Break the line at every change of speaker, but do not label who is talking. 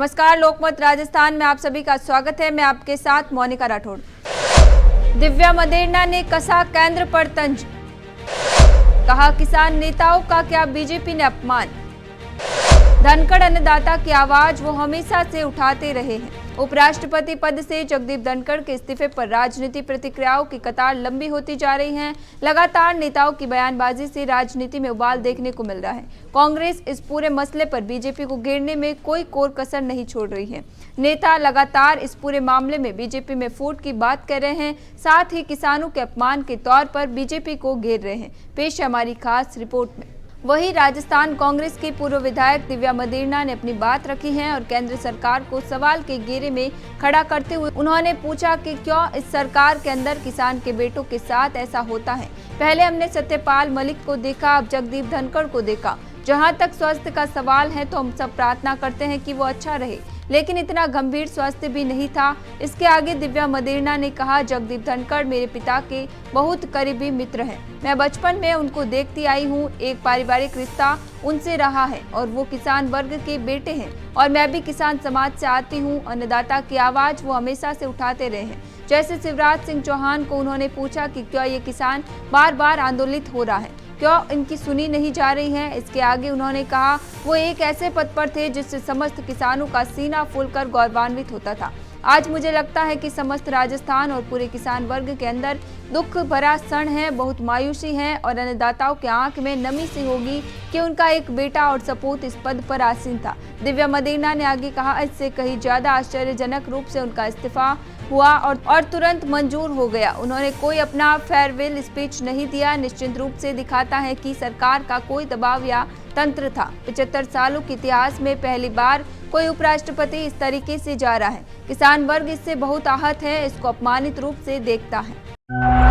नमस्कार, लोकमत राजस्थान में आप सभी का स्वागत है। मैं आपके साथ मोनिका राठौड़। दिव्या मदेरणा ने कसा केंद्र पर तंज, कहा किसान नेताओं का क्या बीजेपी ने अपमान। धनखड़ अन्नदाता की आवाज वो हमेशा से उठाते रहे हैं। उपराष्ट्रपति पद से जगदीप धनखड़ के इस्तीफे पर राजनीति प्रतिक्रियाओं की कतार लंबी होती जा रही है। लगातार नेताओं की बयानबाजी से राजनीति में उबाल देखने को मिल रहा है। कांग्रेस इस पूरे मसले पर बीजेपी को घेरने में कोई कोर कसर नहीं छोड़ रही है। नेता लगातार इस पूरे मामले में बीजेपी में फूट की बात कर रहे हैं, साथ ही किसानों के अपमान के तौर पर बीजेपी को घेर रहे हैं। पेश है हमारी खास रिपोर्ट में। वहीं राजस्थान कांग्रेस की पूर्व विधायक दिव्या मदेरणा ने अपनी बात रखी है और केंद्र सरकार को सवाल के घेरे में खड़ा करते हुए उन्होंने पूछा कि क्यों इस सरकार के अंदर किसान के बेटों के साथ ऐसा होता है। पहले हमने सत्यपाल मलिक को देखा, अब जगदीप धनखड़ को देखा। जहां तक स्वास्थ्य का सवाल है तो हम सब प्रार्थना करते हैं कि वो अच्छा रहे, लेकिन इतना गंभीर स्वास्थ्य भी नहीं था। इसके आगे दिव्या मदेरणा ने कहा, जगदीप धनखड़ मेरे पिता के बहुत करीबी मित्र हैं। मैं बचपन में उनको देखती आई हूँ। एक पारिवारिक रिश्ता उनसे रहा है और वो किसान वर्ग के बेटे हैं और मैं भी किसान समाज से आती हूँ। अन्नदाता की आवाज वो हमेशा से उठाते रहे हैं। जैसे शिवराज सिंह चौहान को उन्होंने पूछा कि क्यों ये किसान बार बार आंदोलित हो रहा है, क्यों इनकी सुनी नहीं जा रही है। इसके आगे उन्होंने कहा वो एक ऐसे पद पर थे जिससे समस्त किसानों का सीना फूलकर गौरवान्वित होता था। आज मुझे लगता है कि समस्त राजस्थान और पूरे किसान वर्ग के अंदर दुख भरा क्षण है, बहुत मायूसी है और अन्नदाताओं के आंख में नमी सी होगी कि उनका एक बेटा और सपूत इस पद पर आसीन था। दिव्या मदेरणा ने आगे कहा, इससे कहीं ज्यादा आश्चर्यजनक रूप से उनका इस्तीफा हुआ और तुरंत मंजूर हो गया। उन्होंने कोई अपना फेयरवेल स्पीच नहीं दिया। निश्चित रूप से दिखाता है कि सरकार का कोई दबाव या तंत्र था। 75 सालों के इतिहास में पहली बार कोई उपराष्ट्रपति इस तरीके से जा रहा है। किसान वर्ग इससे बहुत आहत है, इसको अपमानित रूप से देखता है।